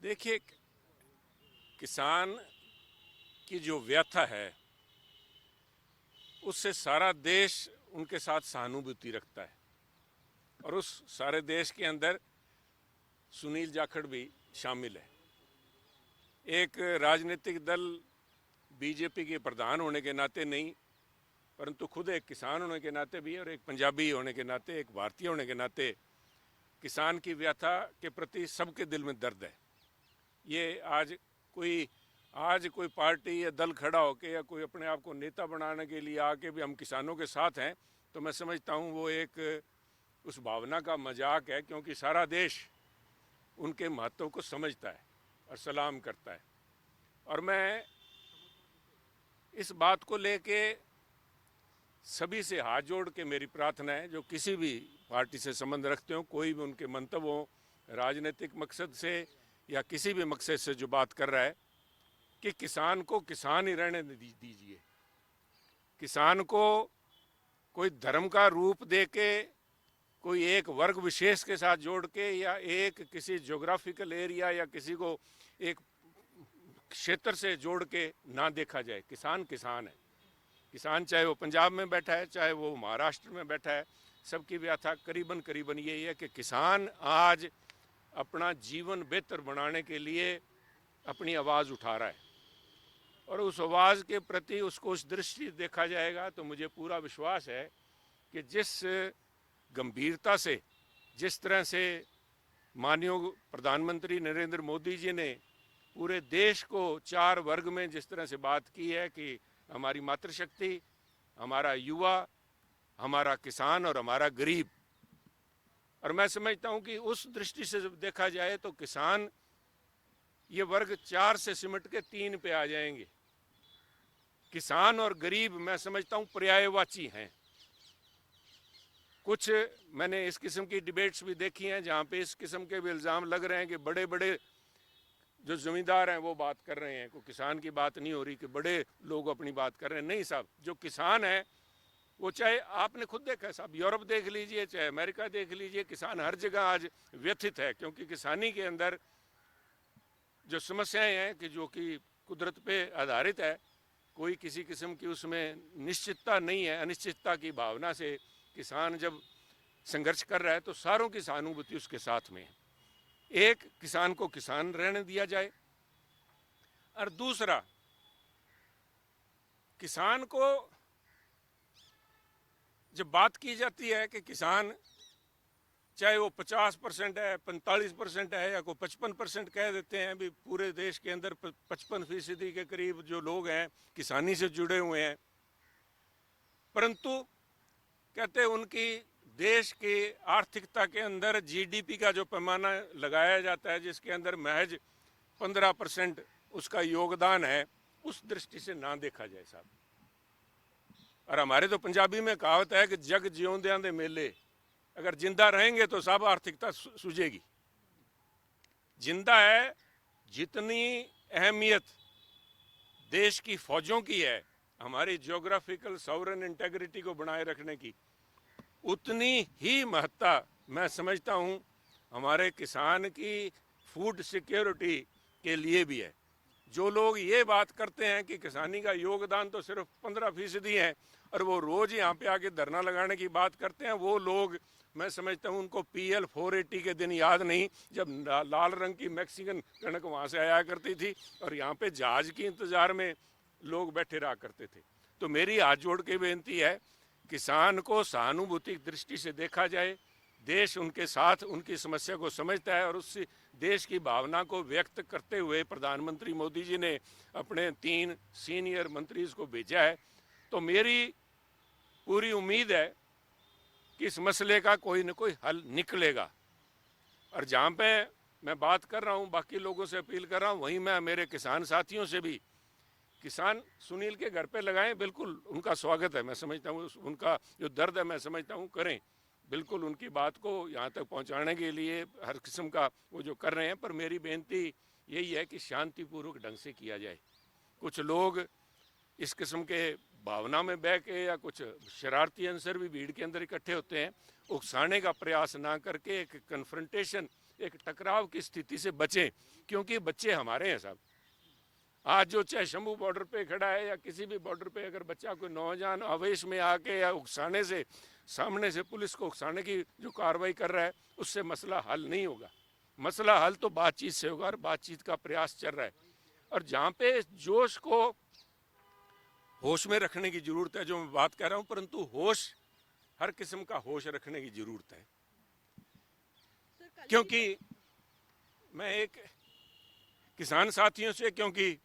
देखिए, किसान की जो व्यथा है उससे सारा देश उनके साथ सहानुभूति रखता है। और उस सारे देश के अंदर सुनील जाखड़ भी शामिल है। एक राजनीतिक दल बीजेपी के प्रधान होने के नाते नहीं, परंतु खुद एक किसान होने के नाते भी और एक पंजाबी होने के नाते, एक भारतीय होने के नाते किसान की व्यथा के प्रति सबके दिल में दर्द है। ये आज कोई पार्टी या दल खड़ा होके या कोई अपने आप को नेता बनाने के लिए आके भी हम किसानों के साथ हैं, तो मैं समझता हूँ वो एक उस भावना का मजाक है, क्योंकि सारा देश उनके महत्व को समझता है और सलाम करता है। और मैं इस बात को लेके सभी से हाथ जोड़ के मेरी प्रार्थना है, जो किसी भी पार्टी से संबंध रखते हो, कोई भी उनके मंतव्य हो, राजनीतिक मकसद से या किसी भी मकसद से जो बात कर रहा है, कि किसान को किसान ही रहने दीजिए। किसान को कोई धर्म का रूप दे के, कोई एक वर्ग विशेष के साथ जोड़ के, या एक किसी ज्योग्राफिकल एरिया या किसी को एक क्षेत्र से जोड़ के ना देखा जाए। किसान किसान है। किसान चाहे वो पंजाब में बैठा है, चाहे वो महाराष्ट्र में बैठा है, सबकी व्यथा करीबन करीबन यही है कि किसान आज अपना जीवन बेहतर बनाने के लिए अपनी आवाज़ उठा रहा है। और उस आवाज़ के प्रति उसको उस दृष्टि देखा जाएगा तो मुझे पूरा विश्वास है कि जिस गंभीरता से, जिस तरह से माननीय प्रधानमंत्री नरेंद्र मोदी जी ने पूरे देश को 4 वर्ग में जिस तरह से बात की है कि हमारी मातृशक्ति, हमारा युवा, हमारा किसान और हमारा गरीब, और मैं समझता हूं कि उस दृष्टि से जब देखा जाए तो किसान ये वर्ग 4 से सिमट के 3 पे आ जाएंगे। किसान और गरीब मैं समझता हूं पर्यायवाची हैं। कुछ मैंने इस किस्म की डिबेट्स भी देखी हैं जहां पे इस किस्म के भी इल्ज़ाम लग रहे हैं कि बड़े बड़े जो ज़मींदार हैं वो बात कर रहे हैं, कोई किसान की बात नहीं हो रही कि बड़े लोग अपनी बात कर रहे हैं। नहीं साहब, जो किसान है वो, चाहे आपने खुद देखा है साहब, यूरोप देख लीजिए, चाहे अमेरिका देख लीजिए, किसान हर जगह आज व्यथित है, क्योंकि किसानी के अंदर जो समस्याएं हैं कि जो कि कुदरत पे आधारित है, कोई किसी किस्म की उसमें निश्चितता नहीं है, अनिश्चितता की भावना से किसान जब संघर्ष कर रहा है तो सारों की सहानुभूति उसके साथ में है। एक, किसान को किसान रहने दिया जाए, और दूसरा, किसान को जब बात की जाती है कि किसान चाहे वो 50% है, 45% है, या कोई 55% कह देते हैं, भी पूरे देश के अंदर 55% के करीब जो लोग हैं किसानी से जुड़े हुए हैं, परंतु कहते हैं उनकी देश की आर्थिकता के अंदर जीडीपी का जो पैमाना लगाया जाता है, जिसके अंदर महज 15% उसका योगदान है, उस दृष्टि से ना देखा जाए साहब। और हमारे तो पंजाबी में कहावत है कि जग जियोंदियां दे मेले, अगर जिंदा रहेंगे तो सब आर्थिकता सूझेगी। जिंदा है, जितनी अहमियत देश की फौजों की है हमारी ज्योग्राफिकल सॉवरेन इंटेग्रिटी को बनाए रखने की, उतनी ही महत्ता मैं समझता हूँ हमारे किसान की फूड सिक्योरिटी के लिए भी है। जो लोग ये बात करते हैं कि किसानी का योगदान तो सिर्फ 15% है और वो रोज़ यहाँ पे आके धरना लगाने की बात करते हैं, वो लोग मैं समझता हूँ उनको PL 480 के दिन याद नहीं, जब लाल रंग की मैक्सिकन कणक वहाँ से आया करती थी और यहाँ पे जहाज की इंतज़ार में लोग बैठे रहा करते थे। तो मेरी हाथ जोड़ के बेनती है, किसान को सहानुभूति की दृष्टि से देखा जाए। देश उनके साथ उनकी समस्या को समझता है, और उस देश की भावना को व्यक्त करते हुए प्रधानमंत्री मोदी जी ने अपने 3 सीनियर मंत्रीज को भेजा है। तो मेरी पूरी उम्मीद है कि इस मसले का कोई न कोई हल निकलेगा। और जहाँ पे मैं बात कर रहा हूँ, बाकी लोगों से अपील कर रहा हूँ, वहीं मैं मेरे किसान साथियों से भी, किसान सुनील के घर पे लगाएं, बिल्कुल उनका स्वागत है। मैं समझता हूँ उनका जो दर्द है मैं समझता हूँ करें, बिल्कुल उनकी बात को यहाँ तक पहुँचाने के लिए हर किस्म का वो जो कर रहे हैं। पर मेरी बेनती यही है कि शांतिपूर्वक ढंग से किया जाए। कुछ लोग इस किस्म के भावना में बह के, या कुछ शरारती अंसर भी भीड़ के अंदर इकट्ठे होते हैं, उकसाने का प्रयास ना करके एक कन्फ्रंटेशन एक टकराव की स्थिति से बचें, क्योंकि बच्चे हमारे हैं साहब। आज जो चाहे शंभू बॉर्डर पे खड़ा है या किसी भी बॉर्डर पे अगर बच्चा कोई नौजवान आवेश में आके या उकसाने से, सामने से पुलिस को उकसाने की जो कार्रवाई कर रहा है, उससे मसला हल नहीं होगा। मसला हल तो बातचीत से होगा और बातचीत का प्रयास चल रहा है। और जहाँ पे जोश को होश में रखने की ज़रूरत है, जो मैं बात कर रहा हूँ, परंतु होश, हर किस्म का होश रखने की ज़रूरत है। क्योंकि मैं एक किसान साथियों से, क्योंकि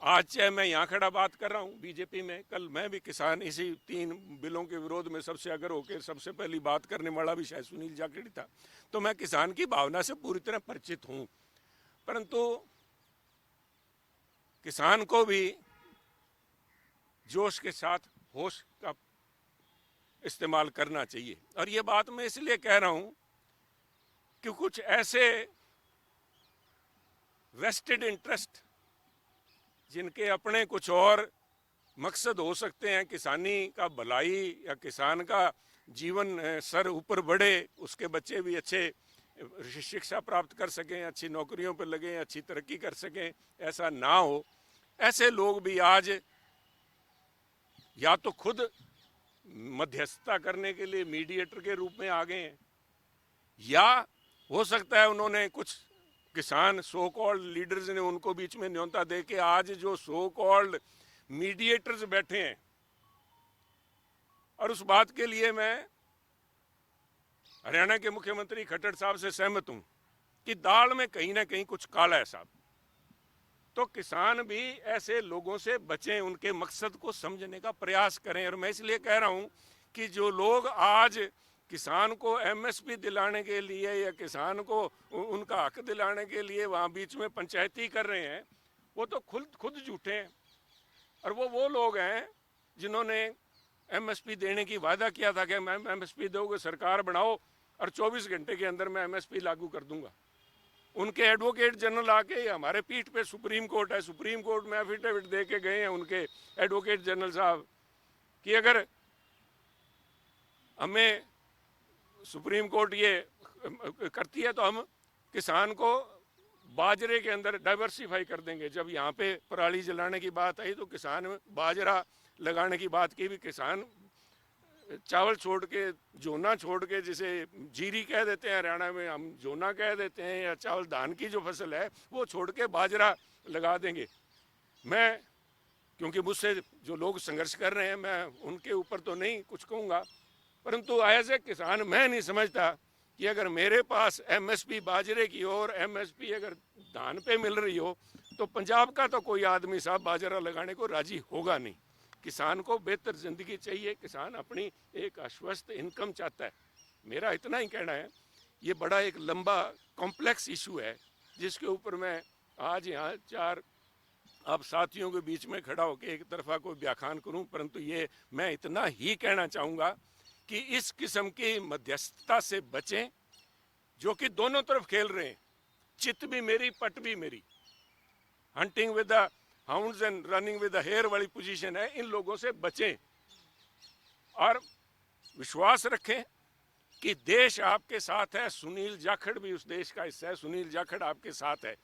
आज चाहे मैं यहाँ खड़ा बात कर रहा हूँ बीजेपी में, कल मैं भी किसान इसी 3 बिलों के विरोध में सबसे अगर होकर सबसे पहली बात करने वाला भी शायद सुनील जाखड़ था। तो मैं किसान की भावना से पूरी तरह परिचित हूँ, परंतु किसान को भी जोश के साथ होश का इस्तेमाल करना चाहिए। और ये बात मैं इसलिए कह रहा हूँ कि कुछ ऐसे वेस्टेड इंटरेस्ट जिनके अपने कुछ और मकसद हो सकते हैं, किसानी का भलाई या किसान का जीवन सर ऊपर बढ़े, उसके बच्चे भी अच्छे शिक्षा प्राप्त कर सकें, अच्छी नौकरियों पर लगें, अच्छी तरक्की कर सकें, ऐसा ना हो। ऐसे लोग भी आज या तो खुद मध्यस्थता करने के लिए मीडिएटर के रूप में आ गए हैं, या हो सकता है उन्होंने कुछ किसान सो कॉल्ड लीडर्स ने उनको बीच में न्योता दे के आज जो सो कॉल्ड मीडिएटर्स बैठे हैं। और उस बात के लिए मैं हरियाणा के मुख्यमंत्री खट्टर साहब से सहमत हूं कि दाल में कहीं ना कहीं कुछ काला है साहब। तो किसान भी ऐसे लोगों से बचें, उनके मकसद को समझने का प्रयास करें। और मैं इसलिए कह रहा हूं कि जो लोग आज किसान को एमएसपी दिलाने के लिए या किसान को उनका हक दिलाने के लिए वहाँ बीच में पंचायती कर रहे हैं, वो तो खुद झूठे हैं। और वो लोग हैं जिन्होंने एमएसपी देने की वादा किया था कि मैं एमएसपी दोगे, सरकार बनाओ और 24 घंटे के अंदर मैं एमएसपी लागू कर दूंगा। उनके एडवोकेट जनरल आके, हमारे पीठ पे सुप्रीम कोर्ट है, सुप्रीम कोर्ट में एफिडेविट दे के गए हैं उनके एडवोकेट जनरल साहब कि अगर हमें सुप्रीम कोर्ट ये करती है तो हम किसान को बाजरे के अंदर डाइवर्सिफाई कर देंगे। जब यहाँ पे पराली जलाने की बात आई तो किसान बाजरा लगाने की बात की भी, किसान चावल छोड़ के, जोना छोड़ के, जिसे जीरी कह देते हैं हरियाणा में, हम जोना कह देते हैं, या चावल धान की जो फसल है वो छोड़ के बाजरा लगा देंगे। मैं, क्योंकि मुझसे जो लोग संघर्ष कर रहे हैं, मैं उनके ऊपर तो नहीं कुछ कहूँगा, परंतु एज ए किसान मैं नहीं समझता कि अगर मेरे पास एमएसपी बाजरे की और एमएसपी अगर धान पे मिल रही हो तो पंजाब का तो कोई आदमी साहब बाजरा लगाने को राजी होगा नहीं। किसान को बेहतर ज़िंदगी चाहिए, किसान अपनी एक आश्वस्त इनकम चाहता है। मेरा इतना ही कहना है। ये बड़ा एक लंबा कॉम्प्लेक्स इशू है जिसके ऊपर मैं आज यहाँ 4 आप साथियों के बीच में खड़ा होकर एक तरफा कोई व्याख्यान करूँ, परंतु ये मैं इतना ही कहना चाहूँगा कि इस किस्म की मध्यस्थता से बचें जो कि दोनों तरफ खेल रहे हैं, चित भी मेरी पट भी मेरी, hunting with the hounds and running with the hare वाली पोजीशन है। इन लोगों से बचें और विश्वास रखें कि देश आपके साथ है। सुनील जाखड़ भी उस देश का हिस्सा है, सुनील जाखड़ आपके साथ है।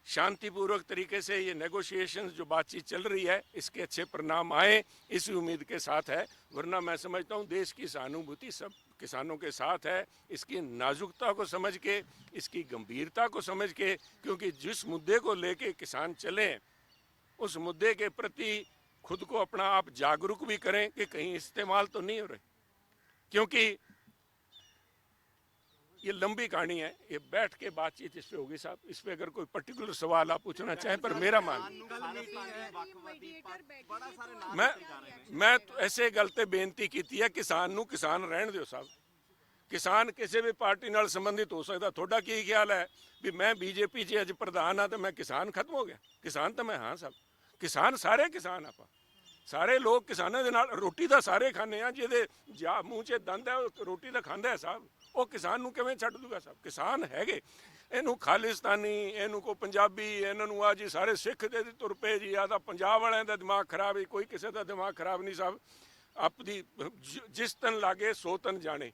शांतिपूर्वक तरीके से ये नेगोशिएशंस जो बातचीत चल रही है, इसके अच्छे परिणाम आए, इसी उम्मीद के साथ है। वरना मैं समझता हूँ देश की सहानुभूति सब किसानों के साथ है। इसकी नाजुकता को समझ के, इसकी गंभीरता को समझ के, क्योंकि जिस मुद्दे को लेके किसान चले उस मुद्दे के प्रति खुद को अपना आप जागरूक भी करें कि कहीं इस्तेमाल तो नहीं हो रहे। क्योंकि ये लंबी कहानी है, ये बैठ के बातचीत इस पे होगी साहब। इस पे अगर कोई पर्टिकुलर सवाल आप पूछना चाहें, पर मेरा मान, मैं तो ऐसे गलते बेनती की है किसान नू किसान रहन दो साहब। किसान किसी भी पार्टी नाल संबंधित हो सकता। थोड़ा की ख्याल है भी मैं बीजेपी च अज प्रधान हाँ तो मैं किसान खत्म हो गया? किसान तो मैं हाँ साहब, किसान सारे किसान आप सारे लोग किसानों के नाल रोटी तो सारे खाने हैं, जिहदे जा मूँह च दंद है रोटी तो खांदा है साहब। वो किसान नू किवें छड्ड दूगा साहब? किसान हैगे, इनू खालिस्तानी, इनू को पंजाबी, इन्होंने आ जी सारे सिख दे तुर पे जी। आ पंजाब वालियां दा दिमाग खराब है, कोई किसी का दिमाग खराब नहीं साहब। अपनी जिस तन लागे सो तन जाने।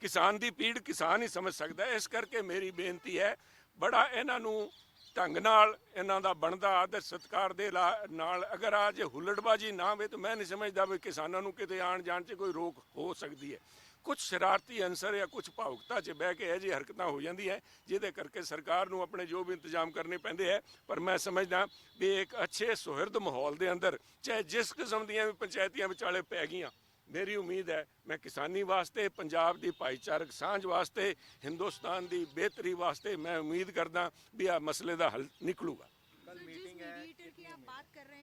ਕਿਸਾਨ ਦੀ ਪੀੜ ਕਿਸਾਨ ਹੀ ਸਮਝ ਸਕਦਾ ਹੈ। ਇਸ ਕਰਕੇ ਮੇਰੀ ਬੇਨਤੀ ਹੈ, ਬੜਾ ਇਹਨਾਂ ਨੂੰ ਢੰਗ ਨਾਲ ਇਹਨਾਂ ਦਾ ਬਣਦਾ ਆਦਰ ਸਤਿਕਾਰ ਦੇ ਨਾਲ ਅਗਰ ਆ ਜੇ ਹੁੱਲੜਬਾਜੀ ਨਾ ਹੋਵੇ ਤਾਂ ਮੈਂ ਨਹੀਂ ਸਮਝਦਾ ਵੀ ਕਿਸਾਨਾਂ ਨੂੰ ਕਿਤੇ ਆਣ ਜਾਣ 'ਚ ਕੋਈ ਰੋਕ ਹੋ ਸਕਦੀ ਹੈ। ਕੁਝ ਸ਼ਰਾਰਤੀ ਅਨਸਰ ਜਾਂ ਕੁਝ ਭਾਵੁਕਤਾ 'ਚ ਬਹਿ ਕੇ ਇਹ ਜਿਹੀ ਹਰਕਤਾਂ ਹੋ ਜਾਂਦੀਆਂ ਜਿਹਦੇ ਕਰਕੇ ਸਰਕਾਰ ਨੂੰ ਆਪਣੇ ਜੋ ਵੀ ਇੰਤਜ਼ਾਮ ਕਰਨੇ ਪੈਂਦੇ ਹੈ। ਪਰ ਮੈਂ ਸਮਝਦਾ ਵੀ ਇੱਕ ਅੱਛੇ ਸੁਹਿਰਦ ਮਾਹੌਲ ਦੇ ਅੰਦਰ ਚਾਹੇ ਜਿਸ ਕਿਸਮ ਦੀਆਂ ਵੀ ਪੰਚਾਇਤੀਆਂ ਵਿਚਾਲੇ ਪੈ ਗਈਆਂ, ਮੇਰੀ ਉਮੀਦ ਹੈ ਮੈਂ ਕਿਸਾਨੀ ਵਾਸਤੇ, ਪੰਜਾਬ ਦੀ ਭਾਈਚਾਰਕ ਸਾਂਝ ਵਾਸਤੇ, ਹਿੰਦੁਸਤਾਨ ਦੀ ਬਿਹਤਰੀ ਵਾਸਤੇ ਮੈਂ ਉਮੀਦ ਕਰਦਾ ਵੀ ਆ ਮਸਲੇ ਦਾ ਹੱਲ ਨਿਕਲੂਗਾ। कल मीटिंग है